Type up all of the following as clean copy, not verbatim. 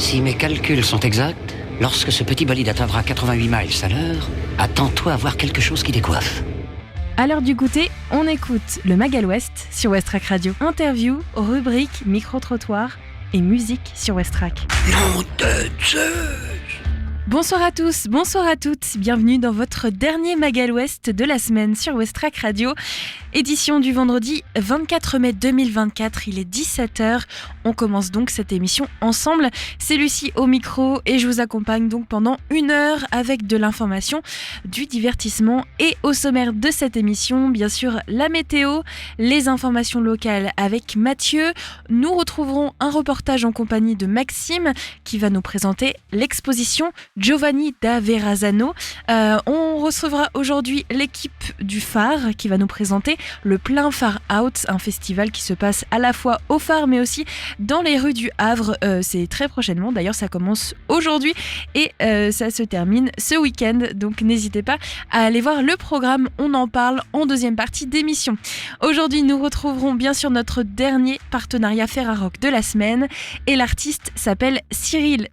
Si mes calculs sont exacts, lorsque ce petit bolide atteindra 88 miles à l'heure, attends-toi à voir quelque chose qui décoiffe. À l'heure du goûter, on écoute le Magal West sur Westrack Radio. Interview, rubrique, micro-trottoir et musique sur Westrack. Nom de Zeus! Bonsoir à tous, bonsoir à toutes, bienvenue dans votre dernier Magal West de la semaine sur Westrack Radio. Édition du vendredi 24 mai 2024, il est 17h. On commence donc cette émission ensemble. C'est Lucie au micro et je vous accompagne donc pendant 1 heure avec de l'information, du divertissement et au sommaire de cette émission, bien sûr la météo, les informations locales avec Mathieu. Nous retrouverons un reportage en compagnie de Maxime qui va nous présenter l'exposition Giovanni da Verrazzano. On recevra aujourd'hui l'équipe du Phare qui va nous présenter le Plein Phare Out, un festival qui se passe à la fois au Phare mais aussi dans les rues du Havre. C'est très prochainement, d'ailleurs ça commence aujourd'hui et ça se termine ce week-end, donc n'hésitez pas à aller voir le programme, on en parle en deuxième partie d'émission. Aujourd'hui nous retrouverons bien sûr notre dernier partenariat Ferrarock de la semaine et l'artiste s'appelle Cyril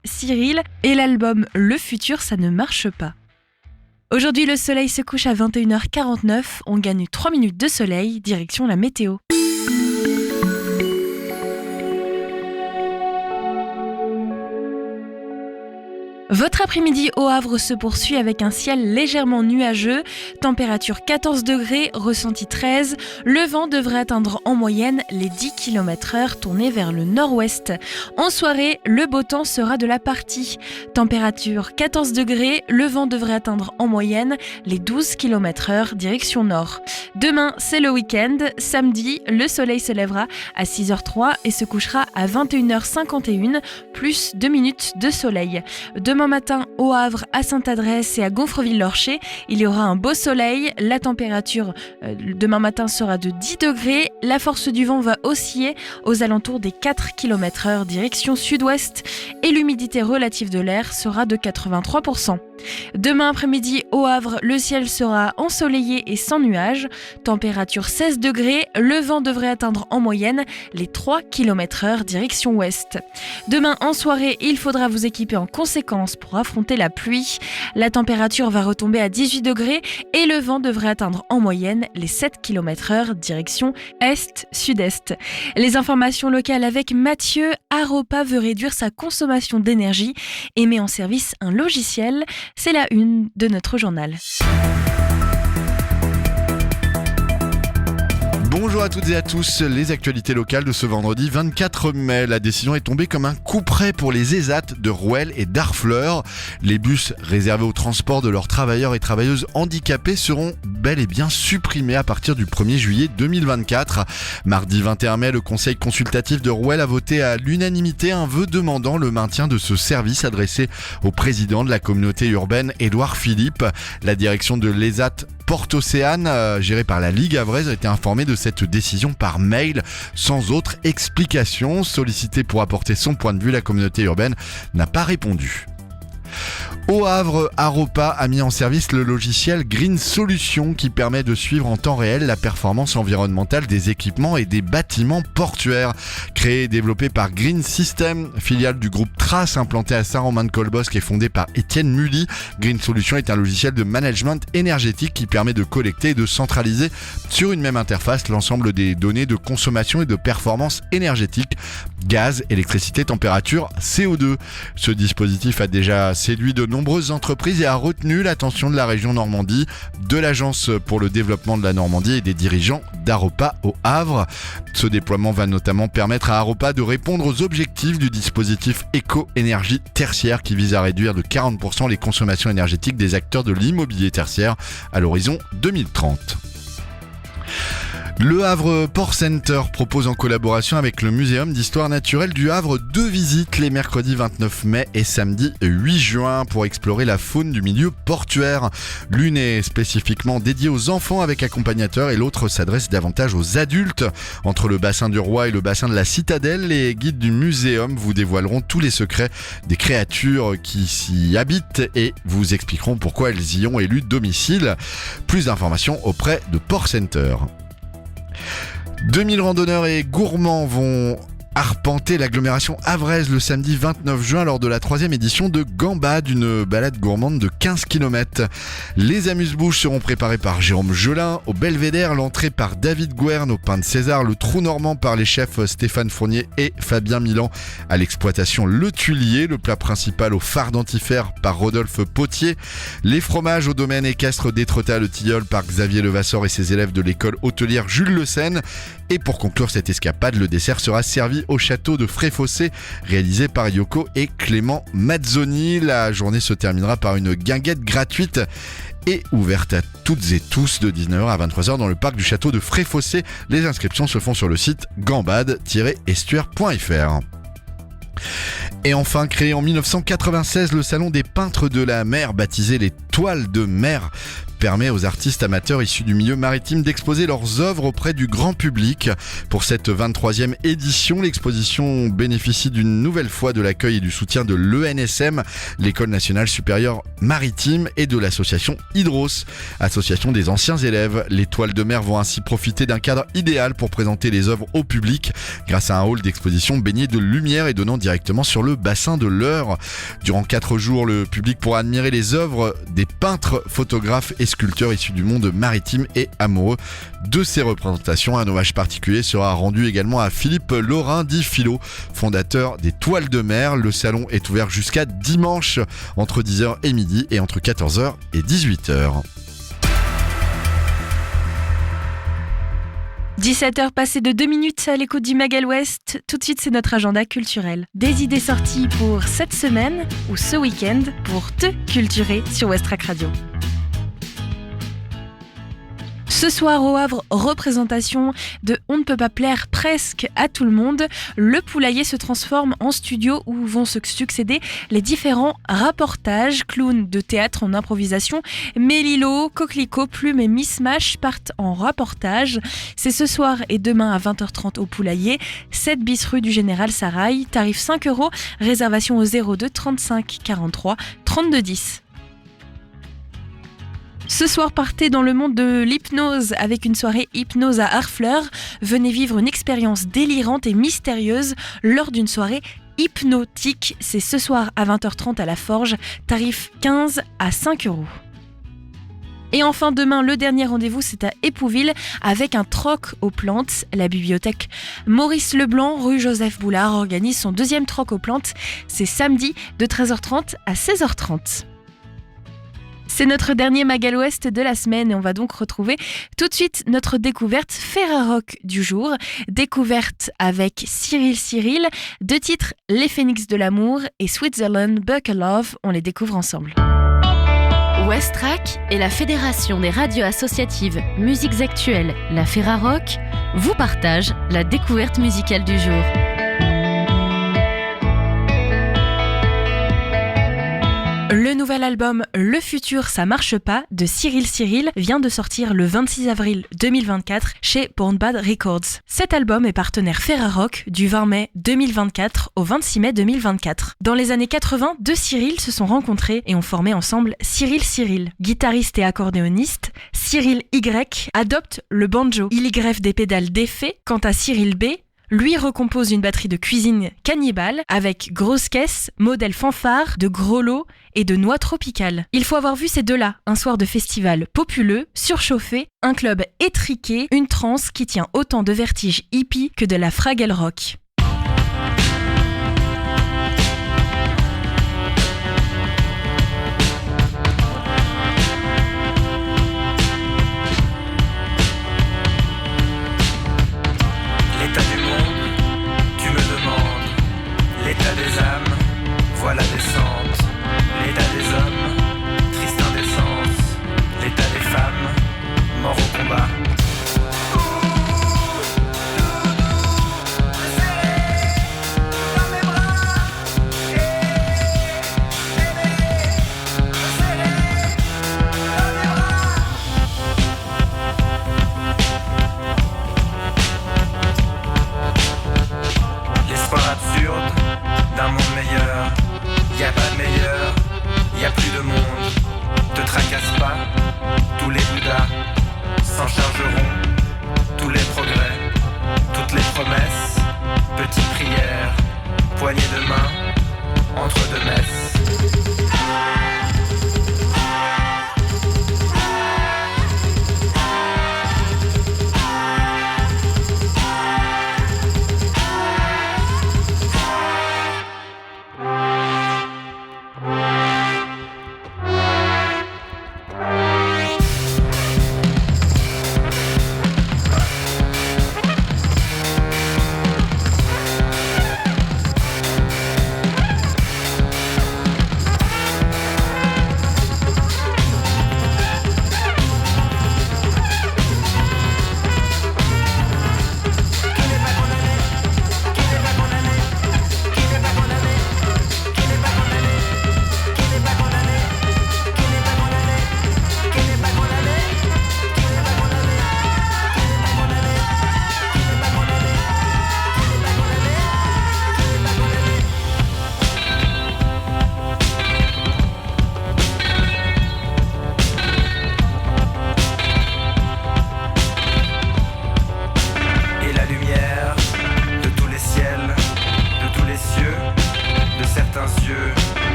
et l'album Le Futur ça ne marche pas. Aujourd'hui, le soleil se couche à 21h49. On gagne 3 minutes de soleil, direction la météo. Votre après-midi au Havre se poursuit avec un ciel légèrement nuageux, température 14 degrés, ressenti 13. Le vent devrait atteindre en moyenne les 10 km/h tournés vers le nord-ouest. En soirée, le beau temps sera de la partie. Température 14 degrés, le vent devrait atteindre en moyenne les 12 km/h direction nord. Demain, c'est le week-end. Samedi, le soleil se lèvera à 6h03 et se couchera à 21h51, plus 2 minutes de soleil. Demain matin, au Havre, à Sainte-Adresse et à Gonfreville-Lorcher, il y aura un beau soleil. La température demain matin sera de 10 degrés. La force du vent va osciller aux alentours des 4 km/h direction sud-ouest et l'humidité relative de l'air sera de 83%. Demain après-midi, au Havre, le ciel sera ensoleillé et sans nuages. Température 16 degrés, le vent devrait atteindre en moyenne les 3 km/h direction ouest. Demain en soirée, il faudra vous équiper en conséquence pour affronter la pluie. La température va retomber à 18 degrés et le vent devrait atteindre en moyenne les 7 km/h direction est-sud-est. Les informations locales avec Mathieu. Aropa veut réduire sa consommation d'énergie et met en service un logiciel. C'est la une de notre journal. Bonjour à toutes et à tous, les actualités locales de ce vendredi 24 mai. La décision est tombée comme un coup près pour les ESAT de Rouelle et d'Harfleur. Les bus réservés au transport de leurs travailleurs et travailleuses handicapés seront bel et bien supprimés à partir du 1er juillet 2024. Mardi 21 mai, le conseil consultatif de Rouelle a voté à l'unanimité un vœu demandant le maintien de ce service adressé au président de la communauté urbaine, Édouard Philippe. La direction de l'ESAT Porte-Océane, gérée par la Ligue Havraise, a été informée de cette décision par mail sans autre explication. Sollicitée pour apporter son point de vue, la communauté urbaine n'a pas répondu. Au Havre, Aropa a mis en service le logiciel Green Solution qui permet de suivre en temps réel la performance environnementale des équipements et des bâtiments portuaires. Créé et développé par Green System, filiale du groupe Trace implanté à Saint-Romain-de-Colbosc et fondé par Étienne Mully, Green Solution est un logiciel de management énergétique qui permet de collecter et de centraliser sur une même interface l'ensemble des données de consommation et de performance énergétique, gaz, électricité, température, CO2. Ce dispositif a déjà séduit de nombreuses entreprises et a retenu l'attention de la région Normandie, de l'Agence pour le développement de la Normandie et des dirigeants d'Aropa au Havre. Ce déploiement va notamment permettre à Aropa de répondre aux objectifs du dispositif éco-énergie tertiaire qui vise à réduire de 40% les consommations énergétiques des acteurs de l'immobilier tertiaire à l'horizon 2030. Le Havre Port Center propose en collaboration avec le Muséum d'Histoire Naturelle du Havre 2 visites les mercredis 29 mai et samedi 8 juin pour explorer la faune du milieu portuaire. L'une est spécifiquement dédiée aux enfants avec accompagnateurs et l'autre s'adresse davantage aux adultes. Entre le bassin du Roi et le bassin de la Citadelle, les guides du muséum vous dévoileront tous les secrets des créatures qui s'y habitent et vous expliqueront pourquoi elles y ont élu domicile. Plus d'informations auprès de Port Center. 2000 randonneurs et gourmands vont arpenter l'agglomération havraise le samedi 29 juin lors de la 3e édition de Gambade, une balade gourmande de 15 km. Les amuse-bouches seront préparés par Jérôme Gelin. Au Belvédère, l'entrée par David Gouerne au pain de César, le trou normand par les chefs Stéphane Fournier et Fabien Milan à l'exploitation Le Tuilier, le plat principal au phare d'Antifère par Rodolphe Potier, les fromages au domaine équestre d'Étretat-le-Tilleul par Xavier Levasseur et ses élèves de l'école hôtelière Jules Le Seine. Et pour conclure cette escapade, le dessert sera servi au château de Fréfossé, réalisé par Yoko et Clément Mazzoni. La journée se terminera par une guinguette gratuite et ouverte à toutes et tous de 19h à 23h dans le parc du château de Fréfossé. Les inscriptions se font sur le site gambade-estuaire.fr. Et enfin, créé en 1996, le Salon des peintres de la mer, baptisé les Toiles de mer, permet aux artistes amateurs issus du milieu maritime d'exposer leurs œuvres auprès du grand public. Pour cette 23e édition, l'exposition bénéficie d'une nouvelle fois de l'accueil et du soutien de l'ENSM, l'École nationale supérieure maritime, et de l'association Hydros, association des anciens élèves. Les Toiles de mer vont ainsi profiter d'un cadre idéal pour présenter les œuvres au public, grâce à un hall d'exposition baigné de lumière et donnant directement sur le bassin de l'Eure. Durant 4 jours, le public pourra admirer les œuvres des peintres, photographes et sculpteurs issus du monde maritime et amoureux de ces représentations. Un hommage particulier sera rendu également à Philippe Laurin, dit Philo, fondateur des Toiles de mer. Le salon est ouvert jusqu'à dimanche entre 10h et midi et entre 14h et 18h. 17h passées de 2 minutes à l'écoute du Magal Ouest. Tout de suite, c'est notre agenda culturel. Des idées sorties pour cette semaine ou ce week-end pour te culturer sur Westrack Radio. Ce soir au Havre, représentation de On ne peut pas plaire presque à tout le monde. Le poulailler se transforme en studio où vont se succéder les différents rapportages. Clowns de théâtre en improvisation, Mélilo, Coquelicot, Plume et Miss Mash partent en rapportage. C'est ce soir et demain à 20h30 au poulailler, 7 bis rue du Général Sarail, tarif 5 €, réservation au 02 35 43 32 10. Ce soir, partez dans le monde de l'hypnose avec une soirée hypnose à Harfleur. Venez vivre une expérience délirante et mystérieuse lors d'une soirée hypnotique. C'est ce soir à 20h30 à la Forge, tarif 15 à 5 €. Et enfin, demain, le dernier rendez-vous, c'est à Épouville avec un troc aux plantes. La bibliothèque Maurice Leblanc, rue Joseph Boulard, organise son 2e troc aux plantes. C'est samedi de 13h30 à 16h30. C'est notre dernier Magal Ouest de la semaine et on va donc retrouver tout de suite notre découverte Ferrarock du jour. Découverte avec Cyril, 2 titres, Les Phénix de l'amour et Switzerland Buck a Love. On les découvre ensemble. Westrack et la Fédération des radios associatives Musiques Actuelles, la Ferrarock, vous partagent la découverte musicale du jour. Le nouvel album Le Futur ça marche pas de Cyril vient de sortir le 26 avril 2024 chez Born Bad Records. Cet album est partenaire Ferrarock du 20 mai 2024 au 26 mai 2024. Dans les années 80, 2 Cyril se sont rencontrés et ont formé ensemble Cyril. Guitariste et accordéoniste, Cyril Y adopte le banjo. Il y greffe des pédales d'effet. Quant à Cyril B, lui recompose une batterie de cuisine cannibale avec grosse caisse, modèle fanfare, de gros lots et de noix tropicales. Il faut avoir vu ces deux-là, un soir de festival populeux, surchauffé, un club étriqué, une transe qui tient autant de vertige hippie que de la Fraggle Rock. L'état des âmes, voit la descente. L'état des hommes, triste indécence. L'état des femmes, mort au combat. C'est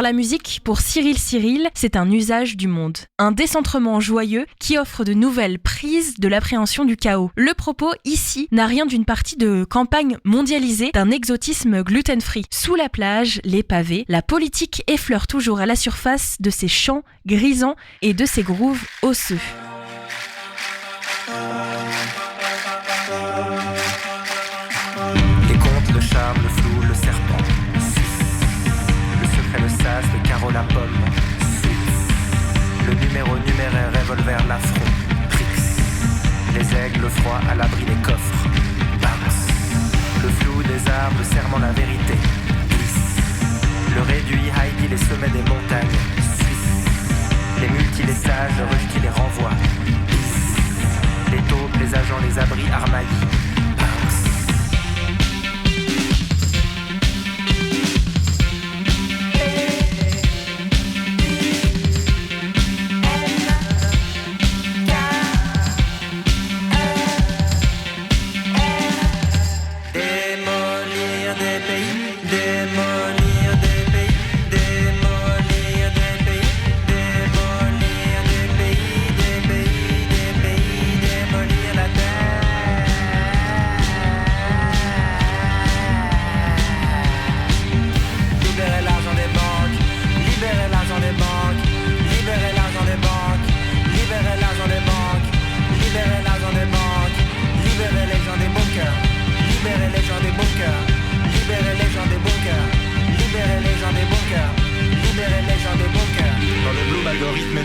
Car la musique, pour Cyril Cyril, c'est un usage du monde. Un décentrement joyeux qui offre de nouvelles prises de l'appréhension du chaos. Le propos, ici, n'a rien d'une partie de campagne mondialisée, d'un exotisme gluten-free. Sous la plage, les pavés, la politique effleure toujours à la surface de ces chants grisants et de ces grooves osseux. Les contes, le charme, le flou, le serpent. Le secret, le sas, le carreau, la pomme. Le numéro numéraire, revolver, l'affront. Trix. Les aigles, le froid, à l'abri des coffres. Bounce. Le flou des arbres, le serment, la vérité. Glisse. Le réduit, Heidi, les sommets des montagnes. Suisse. Les multi, les sages, le rush qui les renvoie. Bis. Les taupes, les agents, les abris, Armaillis.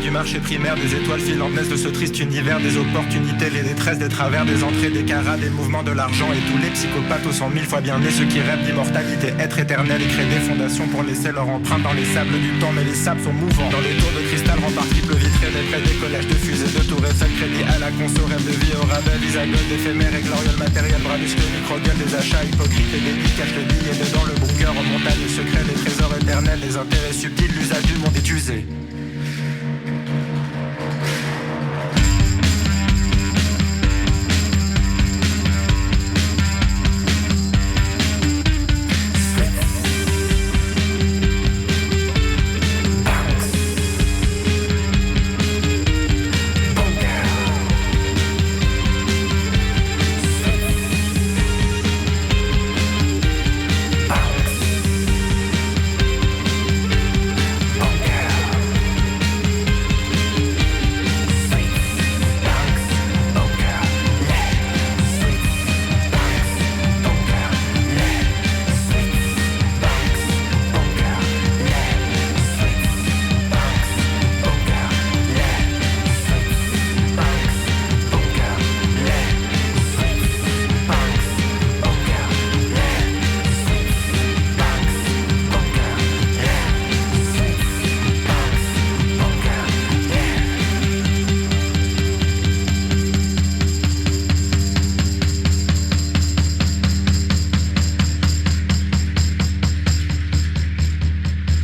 Du marché primaire, des étoiles filantes naissent de ce triste univers, des opportunités, les détresses, des travers, des entrées, des carats, des mouvements de l'argent et tous les psychopathes aux 100 000 fois bien nés, ceux qui rêvent d'immortalité, être éternel et créer des fondations pour laisser leur empreinte dans les sables du temps, mais les sables sont mouvants. Dans les tours de cristal, remparts triple vitrés, des près des collages de fusées, de tours Eiffel, crédit à la conso, rêve de vie au rabais, isagole, d'éphémère et glorieux, le matériel, bras musclés, micro-gueule, des achats hypocrites et des billes, cache le billet dedans, le bunker, en montagne secret, les trésors éternels, les intérêts subtils, l'usage du monde est usé.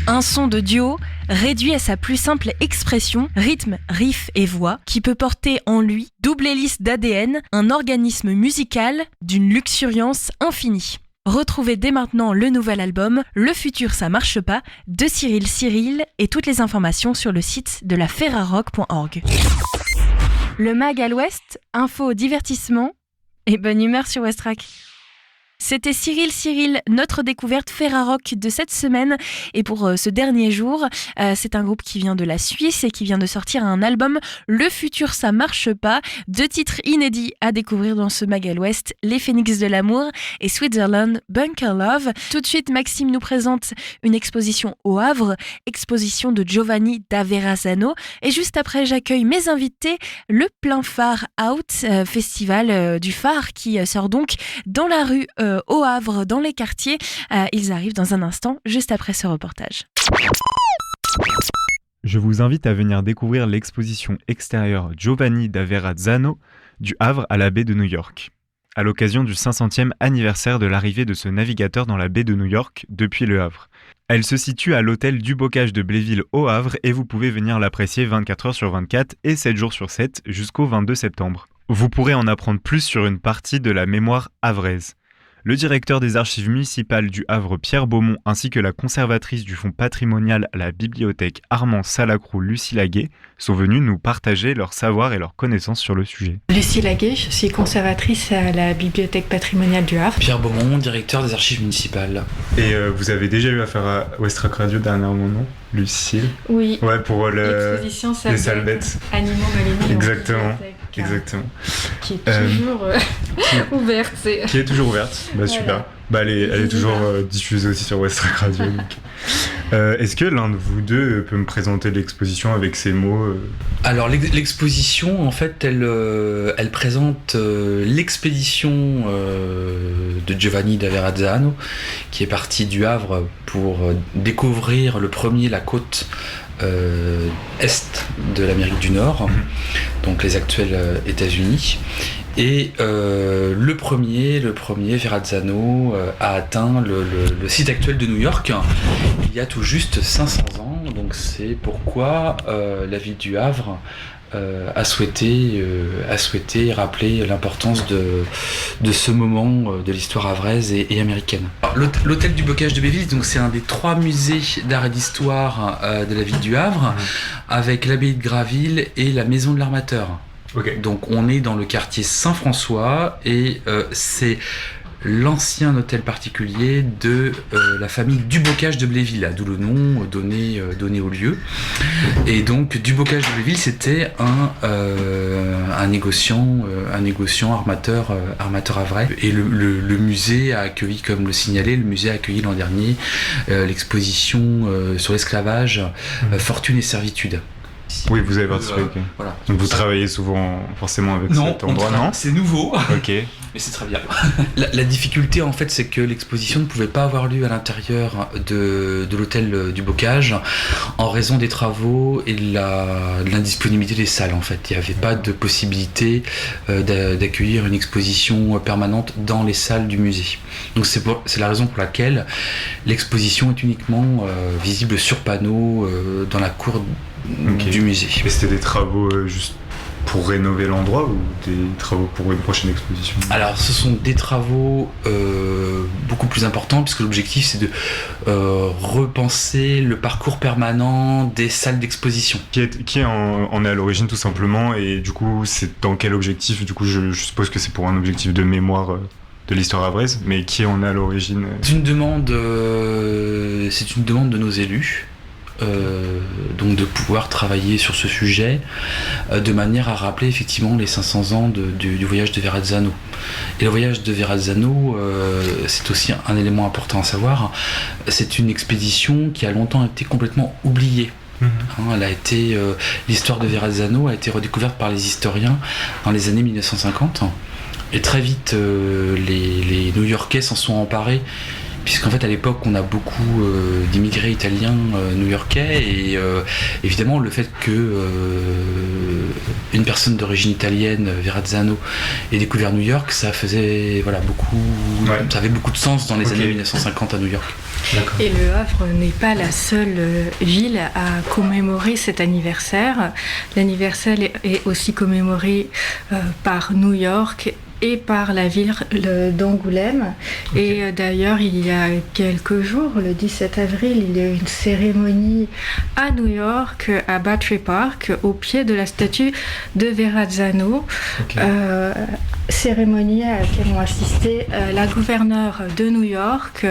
Un son de duo réduit à sa plus simple expression, rythme, riff et voix, qui peut porter en lui double hélice d'ADN, un organisme musical d'une luxuriance infinie. Retrouvez dès maintenant le nouvel album « Le futur ça marche pas » de Cyril Cyril et toutes les informations sur le site de la ferrarock.org. Le mag à l'ouest, info, divertissement et bonne humeur sur Westrack. C'était Cyril Cyril, notre découverte Ferrarock de cette semaine. Et pour ce dernier jour, c'est un groupe qui vient de la Suisse et qui vient de sortir un album Le futur ça marche pas. 2 titres inédits à découvrir dans ce mag à l'ouest, Les Phénix de l'amour et Switzerland Bunker Love. Tout de suite, Maxime nous présente une exposition au Havre, exposition de Giovanni da Verrazzano. Et juste après, j'accueille mes invités, le Plein Phare Out, festival du phare qui sort donc dans la rue au Havre, dans les quartiers. Ils arrivent dans un instant, juste après ce reportage. Je vous invite à venir découvrir l'exposition extérieure Giovanni da Verrazzano du Havre à la baie de New York, à l'occasion du 500e anniversaire de l'arrivée de ce navigateur dans la baie de New York depuis le Havre. Elle se situe à l'hôtel du Bocage de Bléville au Havre et vous pouvez venir l'apprécier 24 heures sur 24 et 7 jours sur 7 jusqu'au 22 septembre. Vous pourrez en apprendre plus sur une partie de la mémoire havraise. Le directeur des archives municipales du Havre, Pierre Beaumont, ainsi que la conservatrice du fonds patrimonial à la bibliothèque Armand Salacrou, Lucie Laguet, sont venus nous partager leur savoir et leurs connaissances sur le sujet. Lucie Laguet, je suis conservatrice à la bibliothèque patrimoniale du Havre. Pierre Beaumont, directeur des archives municipales. Et vous avez déjà eu affaire à Westrack Radio dernièrement, non, Lucille? Oui. Ouais, pour l'exposition les salles bêtes. Animaux mal aimés. Exactement. Exactement. Qui est toujours ouverte. Qui est toujours ouverte. Bah, super. Bah, elle est toujours diffusée aussi sur Westrack Radio. Est-ce que l'un de vous deux peut me présenter l'exposition avec ses mots Alors l'exposition, en fait, elle présente l'expédition de Giovanni da Verrazzano, qui est parti du Havre pour découvrir la côte est de l'Amérique du Nord, donc les actuels États-Unis. Et le premier Verrazzano a atteint le site actuel de New York il y a tout juste 500 ans. Donc c'est pourquoi la ville du Havre a souhaité rappeler l'importance de ce moment de l'histoire havraise et américaine. L'hôtel du Bocage de Belleville, donc c'est un des 3 musées d'art et d'histoire de la ville du Havre, avec l'abbaye de Graville et la maison de l'armateur. Okay. Donc on est dans le quartier Saint-François et c'est l'ancien hôtel particulier de la famille Dubocage de Bléville, d'où le nom donné au lieu. Et donc Dubocage de Bléville, c'était un négociant armateur havrais. Et le musée a accueilli, comme le signalait, l'an dernier l'exposition sur l'esclavage, Fortune et servitude. Oui, vous avez participé. Voilà. Donc vous travaillez souvent forcément avec cet endroit, non? C'est nouveau. Ok. Mais c'est très bien. La difficulté, en fait, c'est que l'exposition ne pouvait pas avoir lieu à l'intérieur de l'hôtel du Bocage en raison des travaux et de l'indisponibilité des salles, en fait. Il n'y avait pas de possibilité d'accueillir une exposition permanente dans les salles du musée. Donc c'est la raison pour laquelle l'exposition est uniquement visible sur panneau dans la cour du musée. Et c'était des travaux juste pour rénover l'endroit ou des travaux pour une prochaine exposition? Alors ce sont des travaux beaucoup plus importants, puisque l'objectif c'est de repenser le parcours permanent des salles d'exposition. Qui en est à l'origine tout simplement, et du coup c'est dans quel objectif? Du coup je suppose que c'est pour un objectif de mémoire de l'histoire havraise, mais qui en est à l'origine? C'est une demande de nos élus. Donc de pouvoir travailler sur ce sujet de manière à rappeler effectivement les 500 ans du voyage de Verrazzano. Et le voyage de Verrazzano, c'est aussi un élément important à savoir, c'est une expédition qui a longtemps été complètement oubliée. L'histoire de Verrazzano a été redécouverte par les historiens dans les années 1950, et très vite les New-Yorkais s'en sont emparés, puisqu'en fait à l'époque on a beaucoup d'immigrés italiens new-yorkais, et évidemment le fait que une personne d'origine italienne, Verrazzano, ait découvert New York, ça avait beaucoup de sens dans les années 1950 à New York. D'accord. Et le Havre n'est pas la seule ville à commémorer cet anniversaire. L'anniversaire est aussi commémoré par New York et par la ville d'Angoulême. Okay. Et d'ailleurs, il y a quelques jours, le 17 avril, il y a eu une cérémonie à New York, à Battery Park, au pied de la statue de Verrazzano. Okay. Cérémonie à laquelle ont assisté la gouverneure de New York,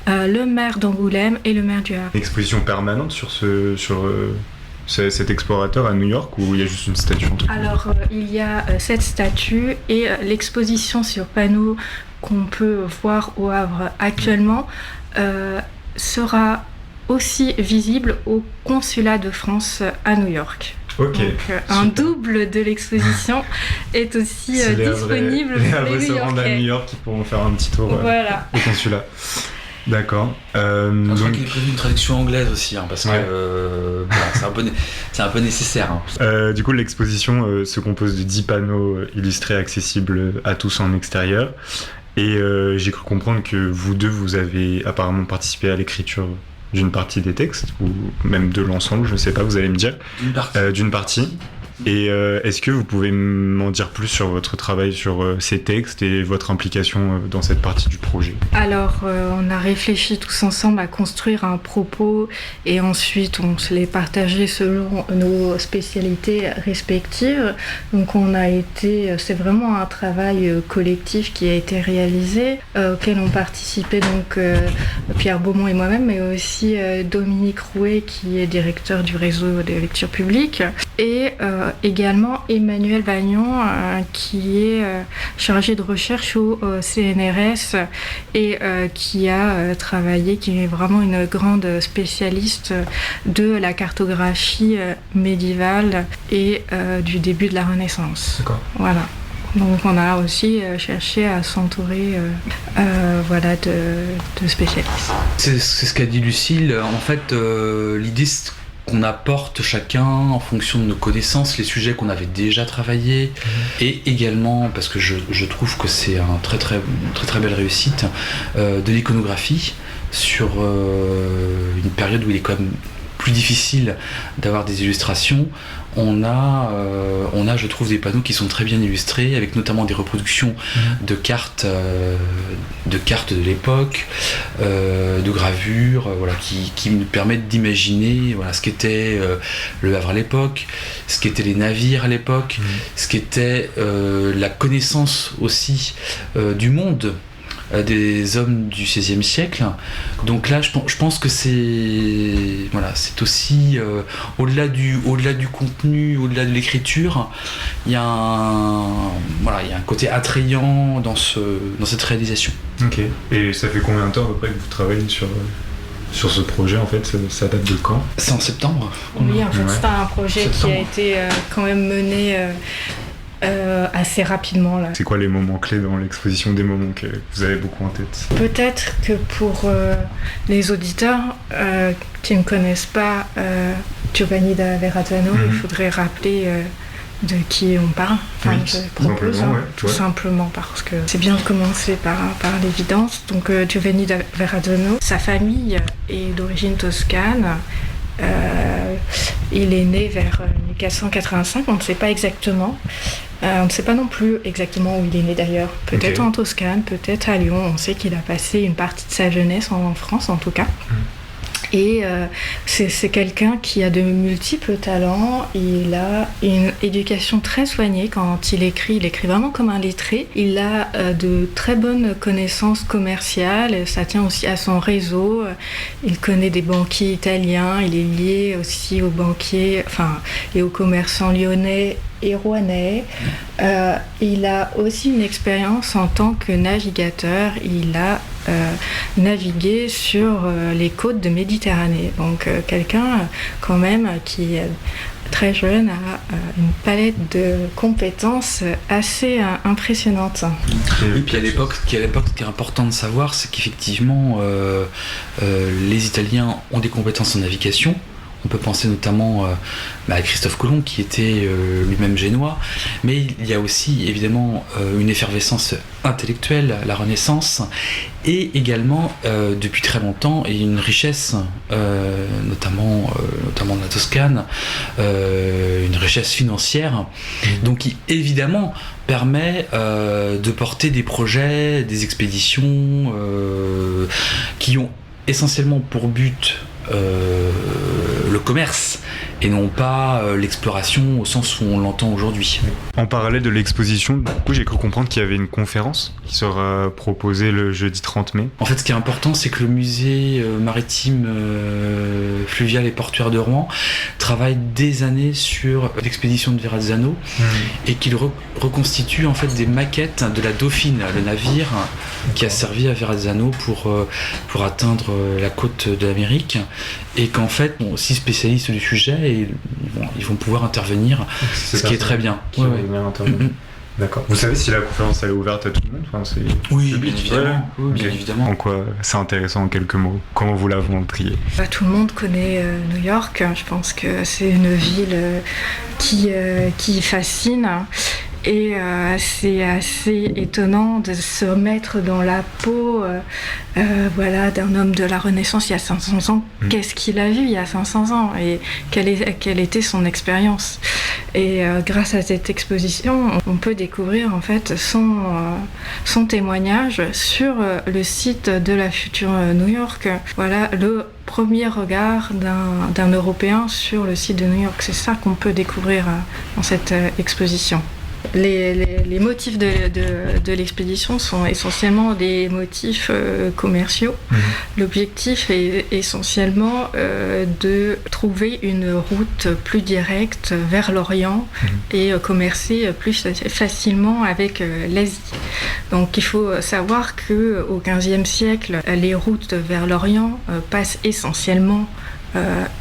le maire d'Angoulême et le maire du Havre. Exposition permanente sur cet explorateur à New York, ou il y a juste une statue? Alors il y a cette statue, et l'exposition sur panneau qu'on peut voir au Havre actuellement sera aussi visible au consulat de France à New York. Okay, donc un double de l'exposition est aussi disponible pour les New-Yorkais. Se rendent à New York, qui pourront faire un petit tour au consulat. D'accord. Je crois qu'il est prévu une traduction anglaise aussi, parce que c'est un peu nécessaire. Du coup, l'exposition se compose de 10 panneaux illustrés accessibles à tous en extérieur. Et j'ai cru comprendre que vous deux, vous avez apparemment participé à l'écriture d'une partie des textes, ou même de l'ensemble, je ne sais pas, vous allez me dire. D'une partie. Et est-ce que vous pouvez m'en dire plus sur votre travail sur ces textes et votre implication dans cette partie du projet ? Alors, on a réfléchi tous ensemble à construire un propos et ensuite on se l'est partagé selon nos spécialités respectives. Donc c'est vraiment un travail collectif qui a été réalisé, auquel ont participé donc Pierre Beaumont et moi-même, mais aussi Dominique Rouet qui est directeur du réseau des lectures publiques, et également Emmanuel Vagnon qui est chargé de recherche au CNRS et qui a travaillé, qui est vraiment une grande spécialiste de la cartographie médiévale et du début de la Renaissance. D'accord. Voilà. Donc on a aussi cherché à s'entourer de spécialistes. C'est ce qu'a dit Lucille. En fait, l'idée c'est qu'on apporte chacun en fonction de nos connaissances les sujets qu'on avait déjà travaillés, et également, parce que je trouve que c'est une très belle réussite, de l'iconographie sur une période où il est quand même plus difficile d'avoir des illustrations. On a, je trouve, des panneaux qui sont très bien illustrés, avec notamment des reproductions de cartes de l'époque, de gravures, qui nous permettent d'imaginer ce qu'était le Havre à l'époque, ce qu'étaient les navires à l'époque, ce qu'était la connaissance aussi du monde des hommes du XVIe siècle. Donc là, je pense que c'est aussi au-delà du contenu, au-delà de l'écriture, il y a un côté attrayant dans cette réalisation. Ok. Et ça fait combien de temps à peu près que vous travaillez sur ce projet, en fait? Ça date de quand? C'est en septembre. Oui, en fait, c'est un projet qui a été quand même mené assez rapidement là. C'est quoi les moments clés dans l'exposition, des moments que vous avez beaucoup en tête? Peut-être que pour les auditeurs qui ne connaissent pas Giovanni da Verrazzano, il faudrait rappeler de qui on parle. Enfin, je propose tout simplement, parce que c'est bien de commencer par l'évidence. Donc Giovanni da Verrazzano, sa famille est d'origine toscane. Il est né vers 1485, on ne sait pas exactement. On ne sait pas non plus exactement où il est né d'ailleurs. Peut-être en Toscane, peut-être à Lyon. On sait qu'il a passé une partie de sa jeunesse en France en tout cas. Et c'est quelqu'un qui a de multiples talents. Il a une éducation très soignée. Quand il écrit vraiment comme un lettré. Il a de très bonnes connaissances commerciales. Ça tient aussi à son réseau. Il connaît des banquiers italiens. Il est lié aussi aux banquiers, et aux commerçants lyonnais et rouennais. Il a aussi une expérience en tant que navigateur. Il a navigué sur les côtes de Méditerranée. Donc quelqu'un quand même qui est très jeune a une palette de compétences assez impressionnante. Et puis à l'époque, ce qui est important de savoir, c'est qu'effectivement les Italiens ont des compétences en navigation. On peut penser notamment à Christophe Colomb, qui était lui-même génois, mais il y a aussi évidemment une effervescence intellectuelle, la Renaissance, et également depuis très longtemps, et une richesse, notamment de la Toscane, une richesse financière, donc qui évidemment permet de porter des projets, des expéditions qui ont essentiellement pour but le commerce et non pas l'exploration au sens où on l'entend aujourd'hui. En parallèle de l'exposition, du coup, j'ai cru comprendre qu'il y avait une conférence qui sera proposée le jeudi 30 mai. En fait, ce qui est important, c'est que le musée maritime fluvial et portuaire de Rouen travaille des années sur l'expédition de Verrazzano et qu'il reconstitue en fait des maquettes de la Dauphine, le navire qui a servi à Verrazzano pour atteindre la côte de l'Amérique, et qu'en fait, aussi spécialistes du sujet, et ils vont pouvoir intervenir, ce qui est très bien. D'accord. Vous savez si la conférence elle est ouverte à tout le monde? Oui, bien évidemment. Bien évidemment. En quoi c'est intéressant en quelques mots? Comment vous la montriez? Tout le monde connaît New York. Je pense que c'est une ville qui fascine. Et c'est assez étonnant de se mettre dans la peau d'un homme de la Renaissance il y a 500 ans. Qu'est-ce qu'il a vu il y a 500 ans et quelle était son expérience. Et grâce à cette exposition, on peut découvrir en fait son témoignage sur le site de la future New York. Voilà le premier regard d'un Européen sur le site de New York. C'est ça qu'on peut découvrir dans cette exposition. Les motifs de l'expédition sont essentiellement des motifs commerciaux. L'objectif est essentiellement de trouver une route plus directe vers l'Orient et commercer plus facilement avec l'Asie. Donc il faut savoir qu'au XVe siècle, les routes vers l'Orient passent essentiellement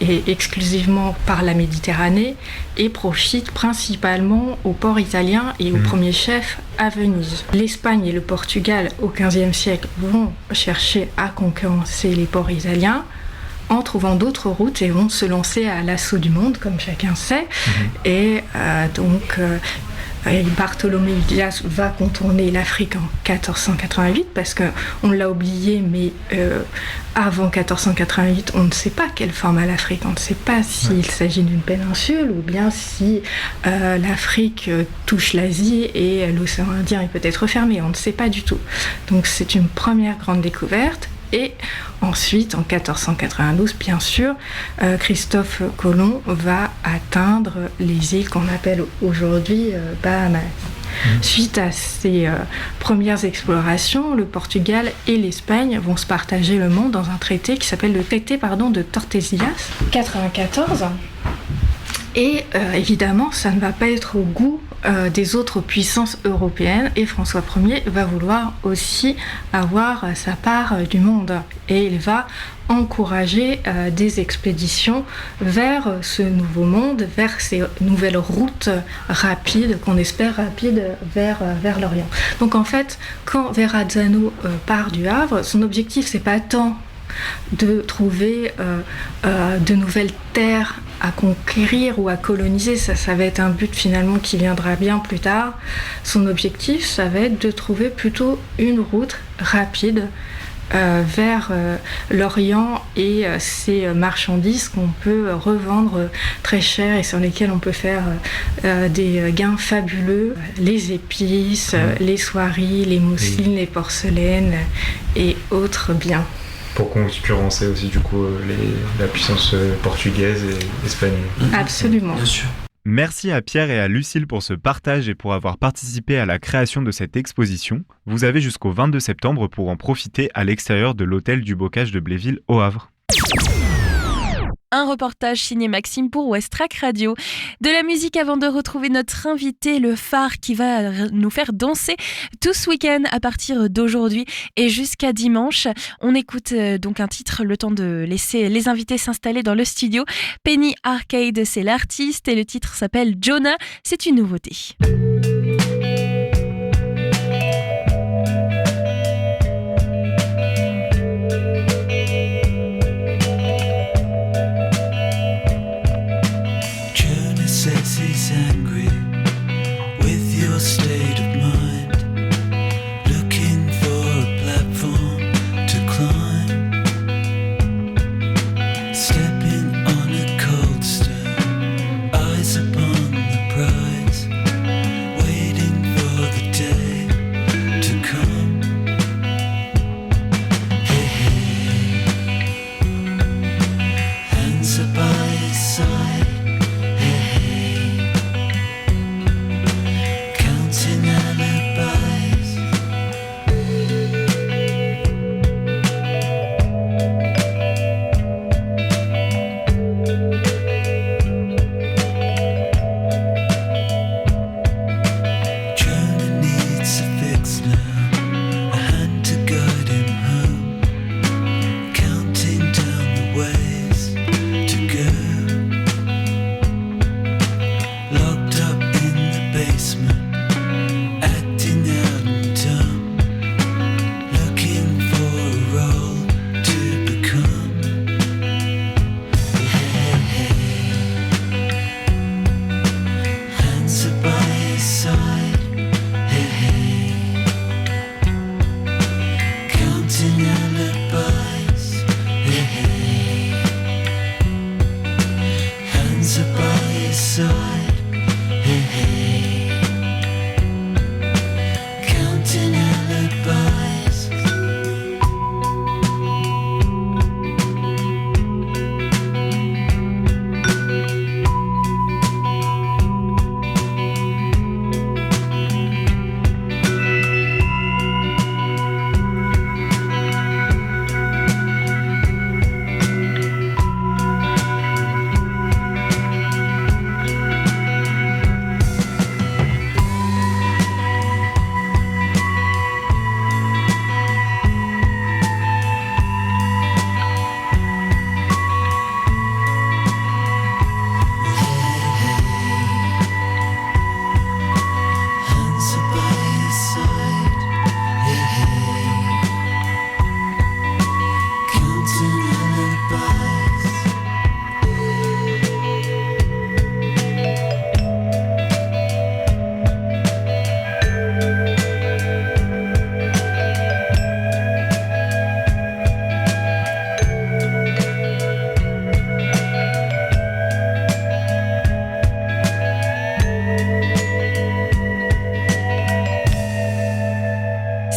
et exclusivement par la Méditerranée et profite principalement aux ports italiens et au premier chef à Venise. L'Espagne et le Portugal au XVe siècle vont chercher à concurrencer les ports italiens en trouvant d'autres routes et vont se lancer à l'assaut du monde, comme chacun sait. Et Bartholomé Dias va contourner l'Afrique en 1488 parce qu'on l'a oublié, mais avant 1488, on ne sait pas quelle forme a l'Afrique. On ne sait pas s'il s'agit d'une péninsule ou bien si l'Afrique touche l'Asie et l'océan Indien est peut-être fermé. On ne sait pas du tout. Donc c'est une première grande découverte. Et ensuite, en 1492, bien sûr, Christophe Colomb va atteindre les îles qu'on appelle aujourd'hui Bahamas. Suite à ces premières explorations, le Portugal et l'Espagne vont se partager le monde dans un traité qui s'appelle le traité de Tordesillas, 94. Et évidemment, ça ne va pas être au goût des autres puissances européennes et François Ier va vouloir aussi avoir sa part du monde et il va encourager des expéditions vers ce nouveau monde, vers ces nouvelles routes rapides, qu'on espère rapides vers l'Orient. Donc en fait, quand Verrazzano part du Havre, son objectif c'est pas tant de trouver de nouvelles terres à conquérir ou à coloniser, ça va être un but finalement qui viendra bien plus tard. Son objectif, ça va être de trouver plutôt une route rapide vers l'Orient et ces marchandises qu'on peut revendre très cher et sur lesquelles on peut faire des gains fabuleux. Les épices, les soieries, les mousselines, les porcelaines et autres biens. Pour concurrencer aussi du coup la puissance portugaise et espagnole. Absolument. Bien sûr. Merci à Pierre et à Lucille pour ce partage et pour avoir participé à la création de cette exposition. Vous avez jusqu'au 22 septembre pour en profiter à l'extérieur de l'hôtel du Bocage de Bléville au Havre. Un reportage signé Maxime pour Westrack Radio. De la musique avant de retrouver notre invité, le phare, qui va nous faire danser tout ce week-end à partir d'aujourd'hui et jusqu'à dimanche. On écoute donc un titre, le temps de laisser les invités s'installer dans le studio. Penny Arcade, c'est l'artiste et le titre s'appelle Jonah. C'est une nouveauté. He's angry with your state of mind, looking for a platform to climb, stepping on a cold stone, eyes upon the prize, waiting for the day to come. Hey, hey, hands are by his side. Side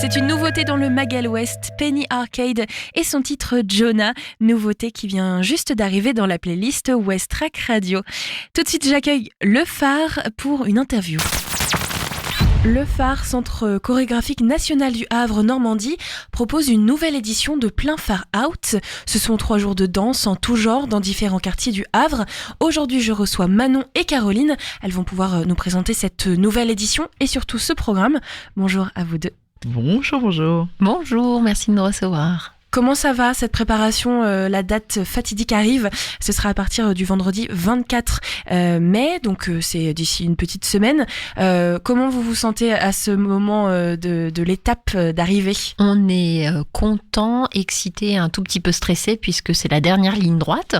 C'est une nouveauté dans le Magal West, Penny Arcade et son titre Jonah, nouveauté qui vient juste d'arriver dans la playlist West Track Radio. Tout de suite, j'accueille Le Phare pour une interview. Le Phare, Centre chorégraphique national du Havre Normandie, propose une nouvelle édition de Plein Phare Out. Ce sont 3 jours de danse en tout genre dans différents quartiers du Havre. Aujourd'hui, je reçois Manon et Caroline. Elles vont pouvoir nous présenter cette nouvelle édition et surtout ce programme. Bonjour à vous deux. Bonjour, bonjour. Bonjour, merci de nous recevoir. Comment ça va cette préparation? La date fatidique arrive. Ce sera à partir du vendredi 24 mai, donc c'est d'ici une petite semaine. Comment vous vous sentez à ce moment de l'étape d'arrivée? On est content, excité, un tout petit peu stressé puisque c'est la dernière ligne droite.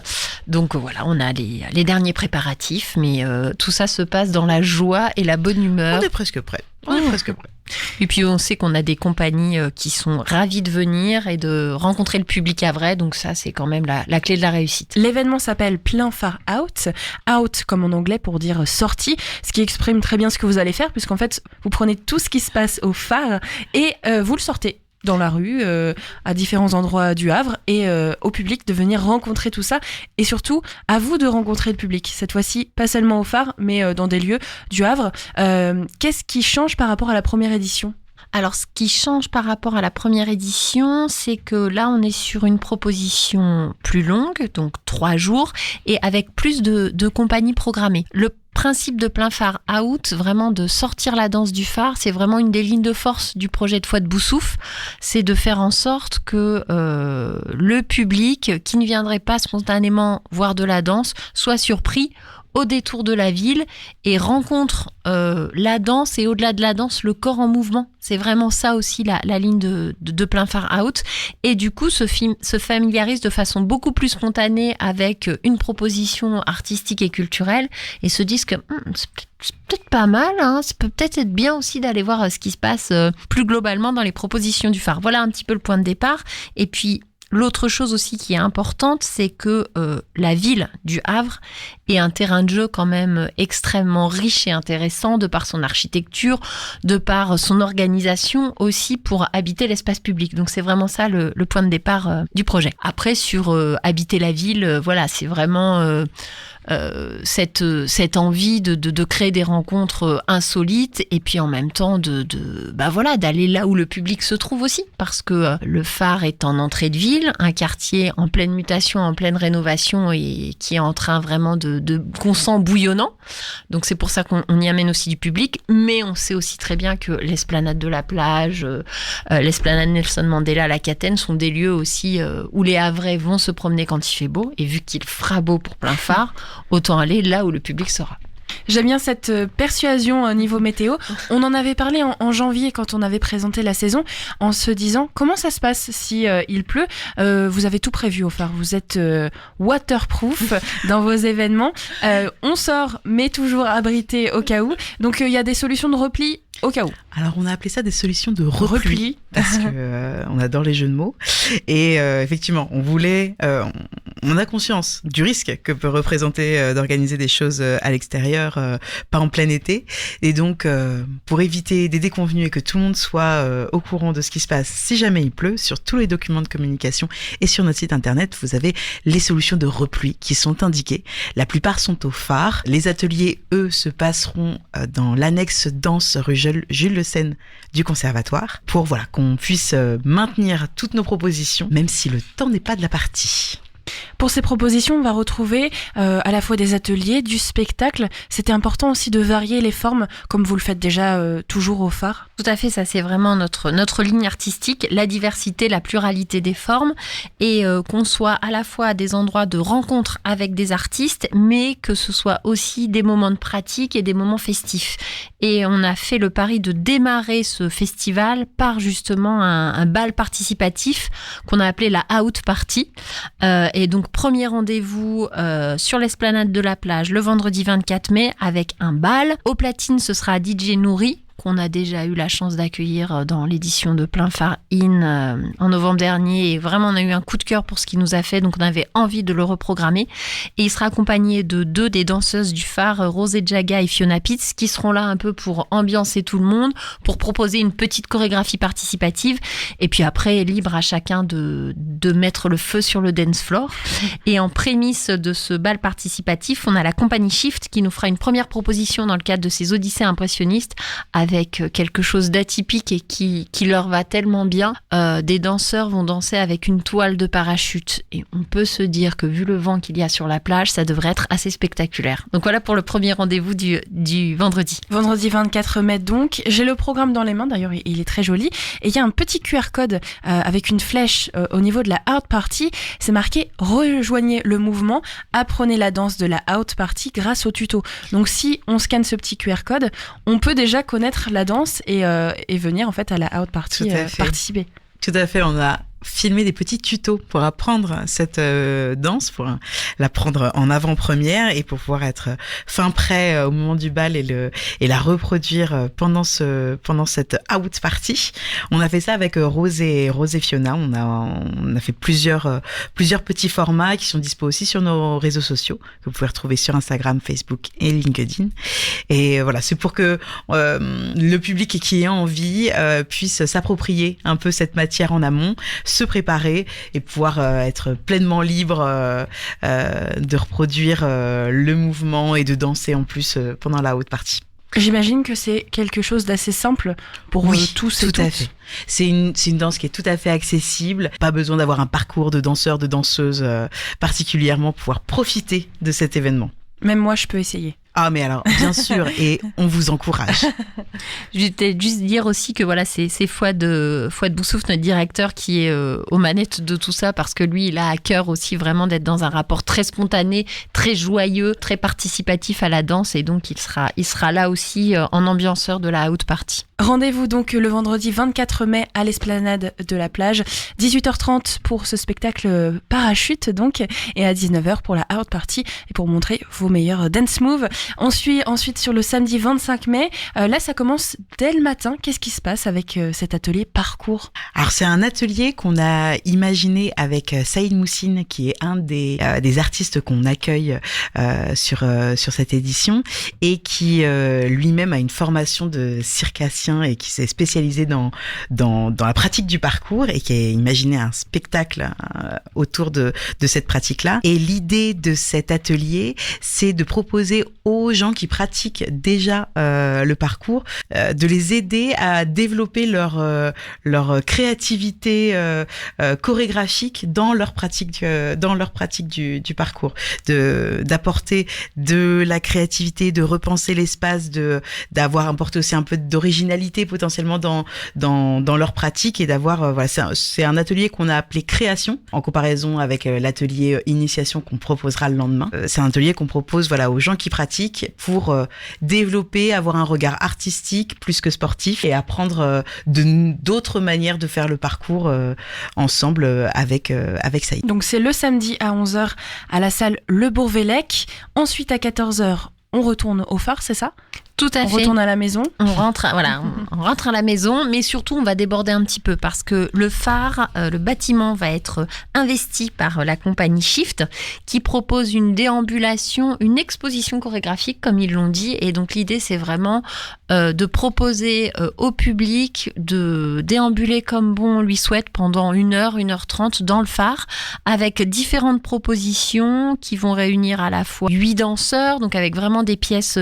Donc voilà, on a les derniers préparatifs, mais tout ça se passe dans la joie et la bonne humeur. On est presque prêt. Presque prêt. Et puis on sait qu'on a des compagnies qui sont ravies de venir et de rencontrer le public havrais, donc ça c'est quand même la clé de la réussite. L'événement s'appelle Plein Phare Out, out comme en anglais pour dire sortie, ce qui exprime très bien ce que vous allez faire puisqu'en fait vous prenez tout ce qui se passe au phare et vous le sortez dans la rue, à différents endroits du Havre et au public de venir rencontrer tout ça et surtout à vous de rencontrer le public. Cette fois-ci, pas seulement au phare, mais dans des lieux du Havre. Qu'est-ce qui change par rapport à la première édition ? Alors, ce qui change par rapport à la première édition, c'est que là, on est sur une proposition plus longue, donc 3 jours, et avec plus de compagnies programmées. Le principe de Plein Phare Out, vraiment de sortir la danse du phare, c'est vraiment une des lignes de force du projet de Fouad Boussouf, c'est de faire en sorte que le public qui ne viendrait pas spontanément voir de la danse soit surpris au détour de la ville et rencontre la danse et au-delà de la danse, le corps en mouvement. C'est vraiment ça aussi la ligne de Plein Phare Out. Et du coup, se familiarise de façon beaucoup plus spontanée avec une proposition artistique et culturelle et se disent que c'est peut-être pas mal, hein, ça peut peut-être être bien aussi d'aller voir ce qui se passe plus globalement dans les propositions du phare. Voilà un petit peu le point de départ. Et puis, l'autre chose aussi qui est importante, c'est que la ville du Havre est un terrain de jeu quand même extrêmement riche et intéressant de par son architecture, de par son organisation aussi pour habiter l'espace public. Donc c'est vraiment ça le point de départ du projet. Après sur habiter la ville, voilà, c'est vraiment cette envie de créer des rencontres insolites et puis en même temps d'aller là où le public se trouve aussi parce que le phare est en entrée de ville, un quartier en pleine mutation, en pleine rénovation et qui est en train vraiment qu'on sent bouillonnant. Donc c'est pour ça qu'on y amène aussi du public, mais on sait aussi très bien que l'esplanade de la plage, l'esplanade Nelson Mandela, la Catène sont des lieux aussi où les Havrais vont se promener quand il fait beau et vu qu'il fera beau pour Plein Phare, autant aller là où le public sera. J'aime bien cette persuasion niveau météo. On en avait parlé en janvier quand on avait présenté la saison en se disant comment ça se passe si il pleut. Vous avez tout prévu au phare. Vous êtes waterproof dans vos événements. On sort mais toujours abrité au cas où. Donc il y a des solutions de repli au cas où. Alors on a appelé ça des solutions de repli parce que on adore les jeux de mots et effectivement on a conscience du risque que peut représenter d'organiser des choses à l'extérieur, pas en plein été et donc pour éviter des déconvenues et que tout le monde soit au courant de ce qui se passe si jamais il pleut, sur tous les documents de communication et sur notre site internet vous avez les solutions de repli qui sont indiquées. La plupart sont au phare. Les ateliers eux se passeront dans l'annexe danse rue Jules Le Seine du conservatoire pour qu'on puisse maintenir toutes nos propositions même si le temps n'est pas de la partie. Pour ces propositions, on va retrouver à la fois des ateliers, du spectacle. C'était important aussi de varier les formes, comme vous le faites déjà toujours au phare. Tout à fait, ça c'est vraiment notre ligne artistique, la diversité, la pluralité des formes, et qu'on soit à la fois à des endroits de rencontre avec des artistes, mais que ce soit aussi des moments de pratique et des moments festifs. Et on a fait le pari de démarrer ce festival par justement un bal participatif qu'on a appelé la Out Party. Et donc premier rendez-vous sur l'esplanade de la plage le vendredi 24 mai avec un bal. Au platine, ce sera DJ Nouri qu'on a déjà eu la chance d'accueillir dans l'édition de Plein Phare In en novembre dernier. Et vraiment, on a eu un coup de cœur pour ce qu'il nous a fait, donc on avait envie de le reprogrammer. Et il sera accompagné de 2 des danseuses du phare, Rosé Jaga et Fiona Pitts, qui seront là un peu pour ambiancer tout le monde, pour proposer une petite chorégraphie participative. Et puis après, libre à chacun de mettre le feu sur le dance floor. Et en prémisse de ce bal participatif, on a la compagnie Shift qui nous fera une première proposition dans le cadre de ces Odyssées impressionnistes avec quelque chose d'atypique et qui leur va tellement bien. Des danseurs vont danser avec une toile de parachute. Et on peut se dire que vu le vent qu'il y a sur la plage, ça devrait être assez spectaculaire. Donc voilà pour le premier rendez-vous du vendredi. Vendredi 24 mai donc. J'ai le programme dans les mains, d'ailleurs il est très joli. Et il y a un petit QR code avec une flèche au niveau de la Out Party. C'est marqué « Rejoignez le mouvement, apprenez la danse de la Out Party grâce au tuto ». Donc si on scanne ce petit QR code, on peut déjà connaître la danse et venir en fait à la Out Party participer. Tout à fait, on a filmer des petits tutos pour apprendre cette danse, pour l'apprendre en avant-première et pour pouvoir être fin prêt au moment du bal et la reproduire pendant cette out party. On a fait ça avec Rose et Fiona. On a fait plusieurs petits formats qui sont dispo aussi sur nos réseaux sociaux que vous pouvez retrouver sur Instagram, Facebook et LinkedIn. Et voilà, c'est pour que le public qui a envie puisse s'approprier un peu cette matière en amont, se préparer et pouvoir être pleinement libre de reproduire le mouvement et de danser en plus pendant la haute partie. J'imagine que c'est quelque chose d'assez simple pour tous et toutes. Tout à fait. C'est une danse qui est tout à fait accessible. Pas besoin d'avoir un parcours de danseur, de danseuse particulièrement pour pouvoir profiter de cet événement. Même moi, je peux essayer. Ah mais alors bien sûr, et on vous encourage. Je vais peut-être juste dire aussi que voilà, c'est Fouad Boussouf, notre directeur, qui est aux manettes de tout ça, parce que lui il a à cœur aussi vraiment d'être dans un rapport très spontané, très joyeux, très participatif à la danse, et donc il sera là aussi en ambianceur de la out party. Rendez-vous donc le vendredi 24 mai à l'esplanade de la plage, 18h30 pour ce spectacle parachute donc, et à 19h pour la out party et pour montrer vos meilleurs dance moves. On suit ensuite sur le samedi 25 mai. Là, ça commence dès le matin. Qu'est-ce qui se passe avec cet atelier parcours ? Alors, c'est un atelier qu'on a imaginé avec Saïd Moussine, qui est un des artistes qu'on accueille sur cette édition et qui lui-même a une formation de circassien et qui s'est spécialisé dans la pratique du parcours et qui a imaginé un spectacle autour de cette pratique-là. Et l'idée de cet atelier, c'est de proposer aux gens qui pratiquent déjà le parcours, de les aider à développer leur créativité chorégraphique dans leur pratique du parcours, d'apporter de la créativité, de repenser l'espace, d'avoir apporté aussi un peu d'originalité potentiellement dans leur pratique et d'avoir voilà, c'est un atelier qu'on a appelé création en comparaison avec l'atelier initiation qu'on proposera le lendemain. C'est un atelier qu'on propose voilà aux gens qui pratiquent pour développer, avoir un regard artistique plus que sportif et apprendre d'autres manières de faire le parcours ensemble avec Saïd. Donc c'est le samedi à 11h à la salle Le Bourvélec. Ensuite à 14h, on retourne au phare, c'est ça ? Tout à fait. On retourne à la maison. On rentre à la maison, mais surtout on va déborder un petit peu parce que le phare, le bâtiment va être investi par la compagnie Shift qui propose une déambulation, une exposition chorégraphique comme ils l'ont dit. Et donc l'idée c'est vraiment de proposer au public de déambuler comme bon on lui souhaite pendant 1h, 1h30 dans le phare avec différentes propositions qui vont réunir à la fois 8 danseurs, donc avec vraiment des pièces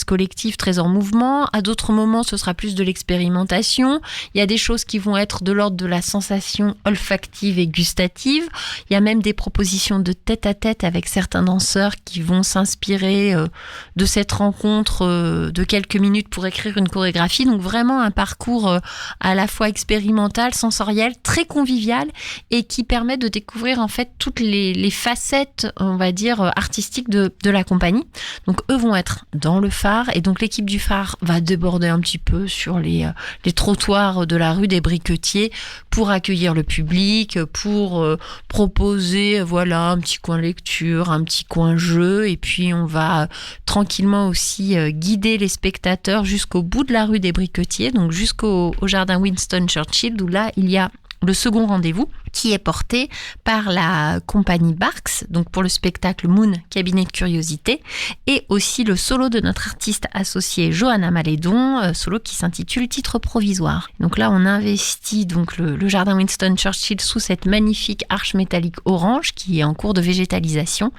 collectives très en mouvement. À d'autres moments, ce sera plus de l'expérimentation. Il y a des choses qui vont être de l'ordre de la sensation olfactive et gustative. Il y a même des propositions de tête-à-tête avec certains danseurs qui vont s'inspirer de cette rencontre de quelques minutes pour écrire une chorégraphie. Donc vraiment un parcours à la fois expérimental, sensoriel, très convivial et qui permet de découvrir en fait toutes les facettes, on va dire, artistiques de la compagnie. Donc eux vont être dans le phare et donc l'équipe du phare va déborder un petit peu sur les trottoirs de la rue des Briquetiers pour accueillir le public, pour proposer voilà un petit coin lecture, un petit coin jeu et puis on va tranquillement aussi guider les spectateurs jusqu'au jusqu'au bout de la rue des Briquetiers, donc jusqu'au jardin Winston Churchill, où là, il y a le second rendez-vous qui est porté par la compagnie Barks, donc pour le spectacle Moon, cabinet de curiosité, et aussi le solo de notre artiste associée Johanna Malédon, solo qui s'intitule Titre provisoire. Donc là, on investit donc le jardin Winston Churchill sous cette magnifique arche métallique orange qui est en cours de végétalisation.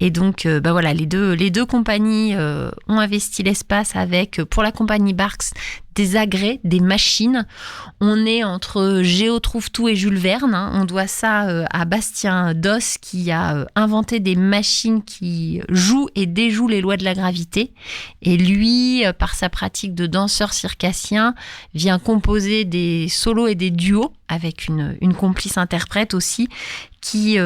Et donc, voilà, les deux compagnies ont investi l'espace avec, pour la compagnie Barks, des agrès, des machines. On est entre Géo Trouve-Tout et Jules Verne. Hein. On doit ça à Bastien Doss qui a inventé des machines qui jouent et déjouent les lois de la gravité. Et lui, par sa pratique de danseur circassien, vient composer des solos et des duos avec une complice interprète aussi, qui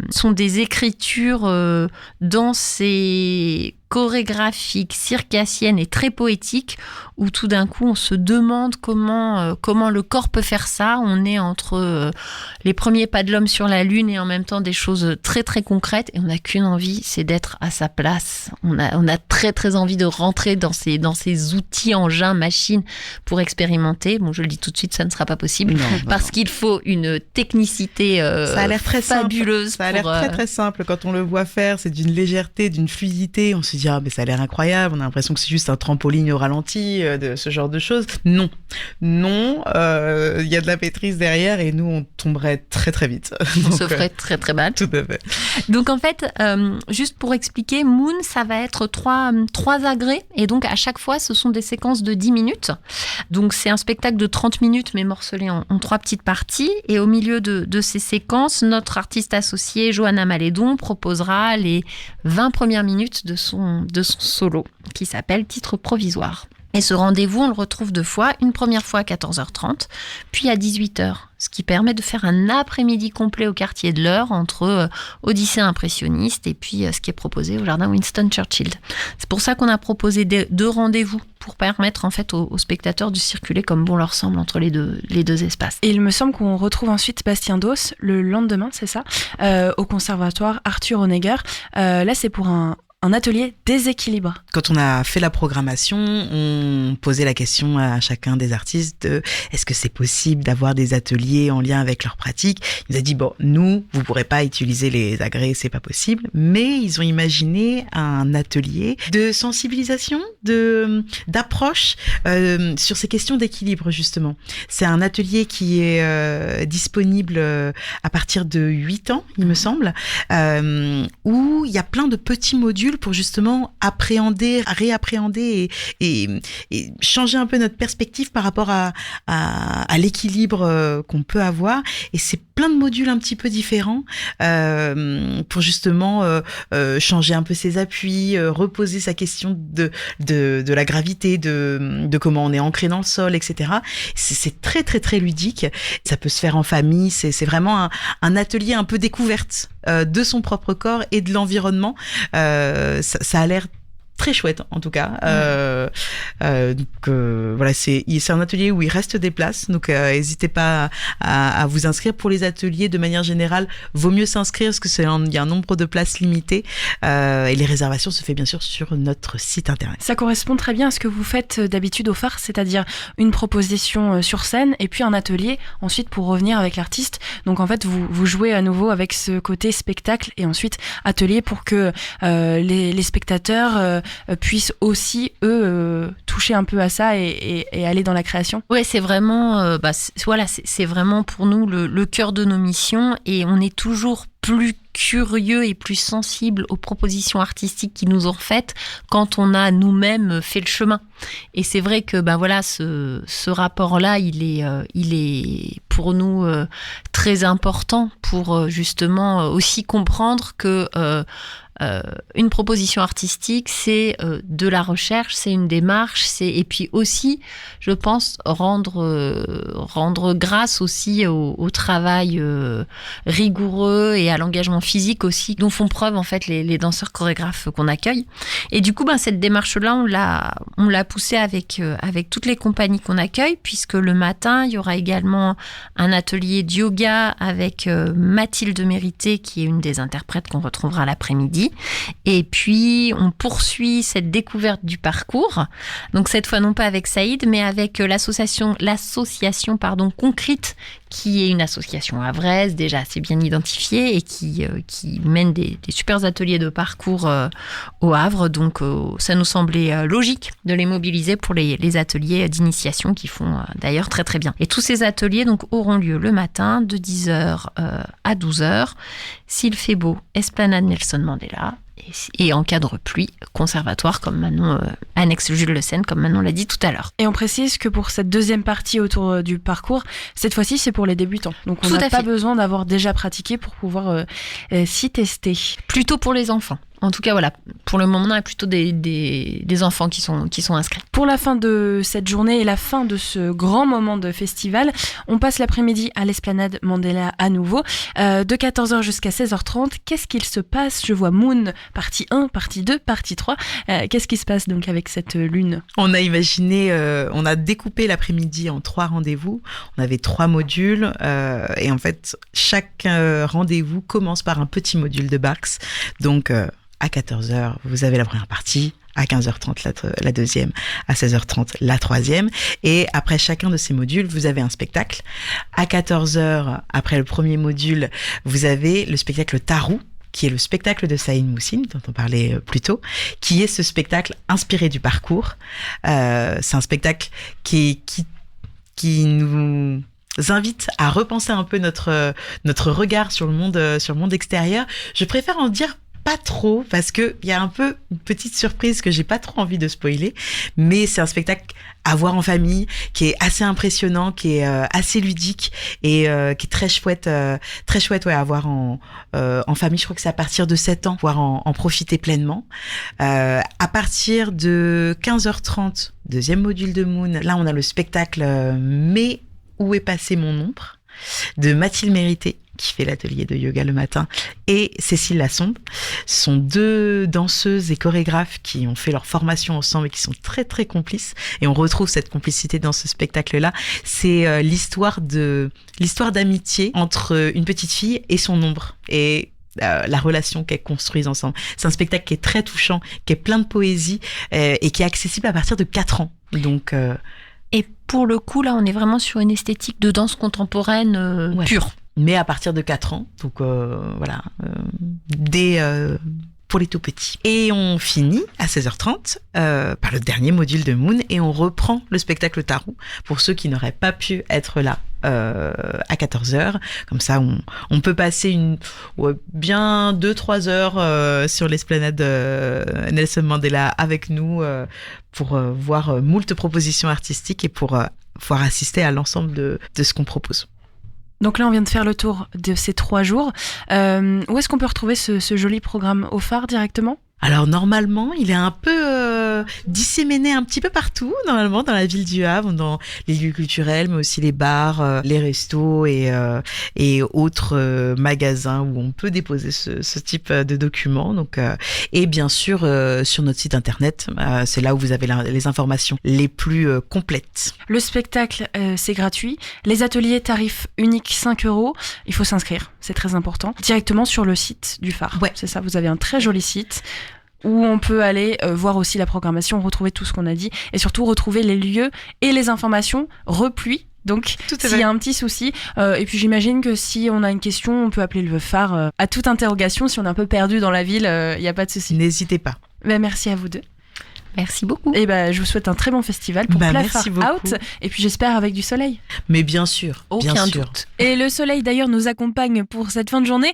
sont des écritures denses et chorégraphiques, circassiennes et très poétiques, où tout d'un coup on se demande comment le corps peut faire ça. On est entre les premiers pas de l'homme sur la Lune et en même temps des choses très très concrètes, et on n'a qu'une envie, c'est d'être à sa place. On a très très envie de rentrer dans ces outils, engins, machines pour expérimenter. Bon, je le dis tout de suite, ça ne sera pas possible, parce qu'il faut une technicité ça a l'air très fabuleuse. Ça a l'air très très simple quand on le voit faire, c'est d'une légèreté, d'une fluidité. On se dit mais ça a l'air incroyable, on a l'impression que c'est juste un trampoline au ralenti, de ce genre de choses. Non, il y a de la maîtrise derrière et nous on tomberait très très vite. On se ferait très très mal. Tout à fait. Donc en fait, juste pour expliquer, Moon, ça va être trois agrès, et donc à chaque fois ce sont des séquences de 10 minutes. Donc c'est un spectacle de 30 minutes mais morcelé en 3 petites parties, et au milieu de ces séquences, notre artiste associée Johanna Malédon proposera les 20 premières minutes de son solo qui s'appelle Titre provisoire. Et ce rendez-vous, on le retrouve 2 fois, une première fois à 14h30, puis à 18h, ce qui permet de faire un après-midi complet au quartier de l'Eure entre Odyssée impressionniste et puis ce qui est proposé au jardin Winston Churchill. C'est pour ça qu'on a proposé 2 rendez-vous pour permettre en fait aux spectateurs de circuler comme bon leur semble entre les deux espaces. Et il me semble qu'on retrouve ensuite Bastien Doss le lendemain, c'est ça, au conservatoire Arthur Honegger. Là, c'est pour un atelier déséquilibre. Quand on a fait la programmation, on posait la question à chacun des artistes de est-ce que c'est possible d'avoir des ateliers en lien avec leur pratique. Il nous a dit nous, vous pourrez pas utiliser les agrès, c'est pas possible, mais ils ont imaginé un atelier de sensibilisation, d'approche sur ces questions d'équilibre justement. C'est un atelier qui est disponible à partir de 8 ans, il me semble, où il y a plein de petits modules pour justement appréhender, réappréhender et changer un peu notre perspective par rapport à l'équilibre qu'on peut avoir. Et c'est plein de modules un petit peu différents pour justement changer un peu ses appuis, reposer sa question de la gravité, de comment on est ancré dans le sol, etc. C'est très très très ludique. Ça peut se faire en famille. C'est vraiment un atelier un peu découverte de son propre corps et de l'environnement. Ça a l'air très chouette en tout cas. Voilà, c'est un atelier où il reste des places, donc n'hésitez pas à vous inscrire. Pour les ateliers de manière générale, vaut mieux s'inscrire parce que il y a un nombre de places limitées et les réservations se fait bien sûr sur notre site internet. Ça correspond très bien à ce que vous faites d'habitude au phare, c'est-à-dire une proposition sur scène et puis un atelier ensuite pour revenir avec l'artiste. Donc en fait vous jouez à nouveau avec ce côté spectacle et ensuite atelier pour que les spectateurs puissent aussi eux toucher un peu à ça et aller dans la création. Ouais, c'est vraiment c'est vraiment pour nous le cœur de nos missions, et on est toujours plus curieux et plus sensible aux propositions artistiques qui nous ont faites quand on a nous-mêmes fait le chemin. Et c'est vrai que ce rapport-là, il est pour nous très important pour justement aussi comprendre que une proposition artistique, c'est de la recherche, c'est une démarche, et puis aussi, je pense, rendre grâce aussi au travail rigoureux et à l'engagement physique aussi, dont font preuve en fait les danseurs chorégraphes qu'on accueille. Et du coup, cette démarche-là, on l'a poussée avec toutes les compagnies qu'on accueille, puisque le matin, il y aura également un atelier de yoga avec Mathilde Mérité, qui est une des interprètes qu'on retrouvera l'après-midi. Et puis, on poursuit cette découverte du parcours. Donc, cette fois, non pas avec Saïd, mais avec l'association Concrete, qui est une association havraise, déjà assez bien identifiée et qui mène des super ateliers de parcours au Havre. Donc, ça nous semblait logique de les mobiliser pour les ateliers d'initiation qui font d'ailleurs très très bien. Et tous ces ateliers donc, auront lieu le matin de 10h à 12h. S'il fait beau, esplanade Nelson Mandela. Et en cas de pluie, conservatoire, comme Manon, annexe Jules Le Seine, comme Manon l'a dit tout à l'heure. Et on précise que pour cette deuxième partie autour du parcours, cette fois-ci, c'est pour les débutants. Donc on n'a pas besoin d'avoir déjà pratiqué pour pouvoir s'y tester. Plutôt pour les enfants. En tout cas, voilà, pour le moment, il y a plutôt des enfants qui sont inscrits. Pour la fin de cette journée et la fin de ce grand moment de festival, on passe l'après-midi à l'esplanade Mandela à nouveau, de 14h jusqu'à 16h30. Qu'est-ce qu'il se passe ? Je vois Moon, partie 1, partie 2, partie 3. Qu'est-ce qui se passe donc avec cette lune ? On a imaginé, on a découpé l'après-midi en 3 rendez-vous. On avait 3 modules et en fait, chaque rendez-vous commence par un petit module de Barks. Donc, à 14h, vous avez la première partie, à 15h30 la deuxième, à 16h30 la troisième. Et après chacun de ces modules, vous avez un spectacle. À 14h, après le premier module, vous avez le spectacle Tarou, qui est le spectacle de Saïd Moussine, dont on parlait plus tôt, qui est ce spectacle inspiré du parcours. C'est un spectacle qui nous invite à repenser un peu notre regard sur le monde extérieur. Je préfère en dire pas trop, parce que il y a un peu une petite surprise que j'ai pas trop envie de spoiler, mais c'est un spectacle à voir en famille, qui est assez impressionnant, qui est assez ludique et qui est très chouette à voir en famille. Je crois que c'est à partir de 7 ans, pouvoir en profiter pleinement. À partir de 15h30, deuxième module de Moon, là on a le spectacle Mais où est passé mon ombre de Mathilde Mérité, qui fait l'atelier de yoga le matin, et Cécile Lassombe. Ce sont 2 danseuses et chorégraphes qui ont fait leur formation ensemble et qui sont très très complices. Et on retrouve cette complicité dans ce spectacle-là. C'est l'histoire d'amitié entre une petite fille et son ombre. Et la relation qu'elles construisent ensemble. C'est un spectacle qui est très touchant, qui est plein de poésie et qui est accessible à partir de 4 ans. Donc... Et pour le coup, là, on est vraiment sur une esthétique de danse contemporaine pure. Mais à partir de 4 ans, donc voilà, pour les tout petits. Et on finit à 16h30 par le dernier module de Moon et on reprend le spectacle Tarou pour ceux qui n'auraient pas pu être là à 14h. Comme ça, on peut passer bien 2-3 heures sur l'esplanade Nelson Mandela avec nous pour voir moult propositions artistiques et pour pouvoir assister à l'ensemble de ce qu'on propose. Donc là, on vient de faire le tour de ces 3 jours. Où est-ce qu'on peut retrouver ce joli programme au phare directement ? Alors normalement, il est un peu disséminé un petit peu partout, normalement dans la ville du Havre, dans les lieux culturels, mais aussi les bars, les restos et autres magasins où on peut déposer ce type de documents. Donc, et bien sûr sur notre site internet, c'est là où vous avez les informations les plus complètes. Le spectacle, c'est gratuit. Les ateliers, tarif unique 5 €. Il faut s'inscrire, c'est très important. Directement sur le site du phare. Ouais. C'est ça, vous avez un très joli site où on peut aller voir aussi la programmation, retrouver tout ce qu'on a dit et surtout retrouver les lieux et les informations repluie. Donc, s'il y a un petit souci, et puis j'imagine que si on a une question, on peut appeler le phare à toute interrogation. Si on est un peu perdu dans la ville, il n'y a pas de souci. N'hésitez pas. Merci à vous deux. Merci beaucoup. Et je vous souhaite un très bon festival pour Plafard Out. Et puis j'espère avec du soleil. Mais bien sûr. Aucun doute. Et le soleil d'ailleurs nous accompagne pour cette fin de journée.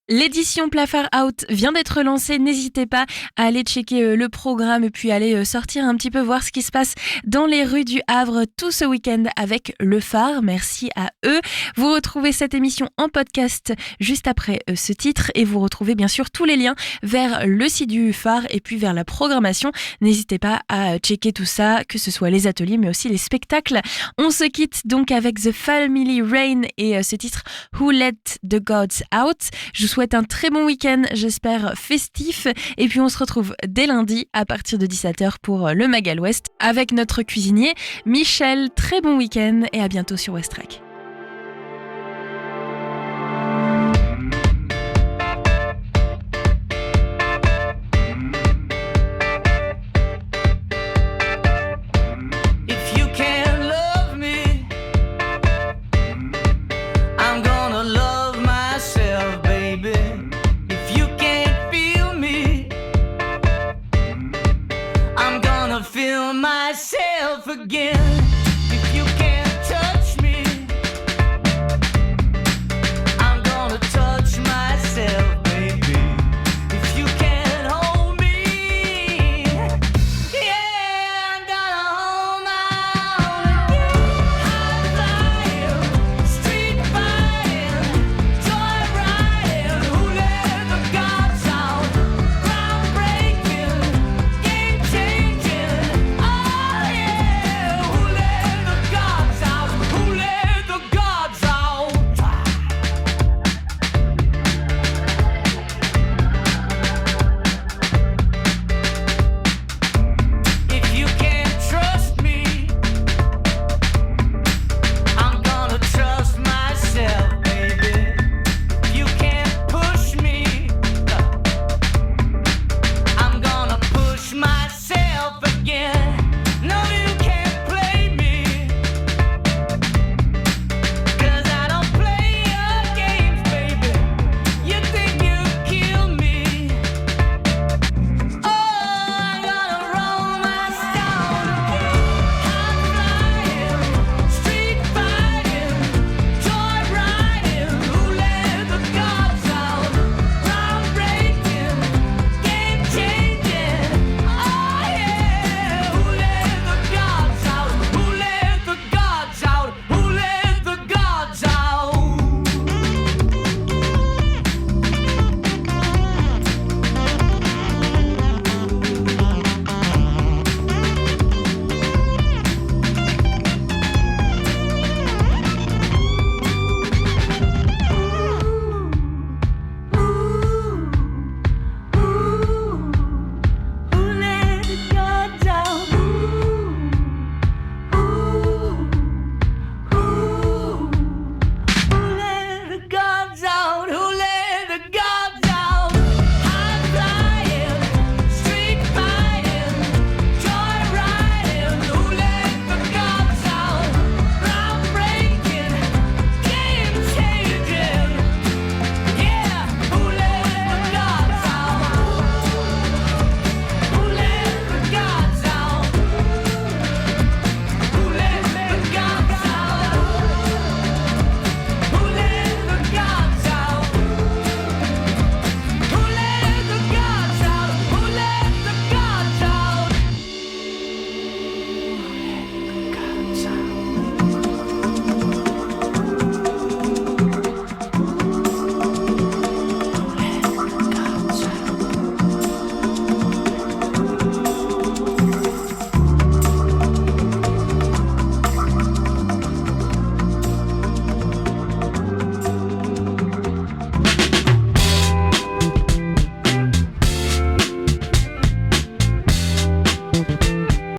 L'édition Plafard Out vient d'être lancée. N'hésitez pas à aller checker le programme et puis aller sortir un petit peu voir ce qui se passe dans les rues du Havre tout ce week-end avec le phare. Merci à eux. Vous retrouvez cette émission en podcast juste après ce titre et vous retrouvez bien sûr tous les liens vers le site du phare et puis vers la programmation. N'hésitez pas à checker tout ça, que ce soit les ateliers mais aussi les spectacles. On se quitte donc avec The Family Rain et ce titre Who Let the Gods Out. Je vous souhaite un très bon week-end, j'espère festif. Et puis on se retrouve dès lundi à partir de 17h pour le Magal West avec notre cuisinier Michel. Très bon week-end et à bientôt sur West Track.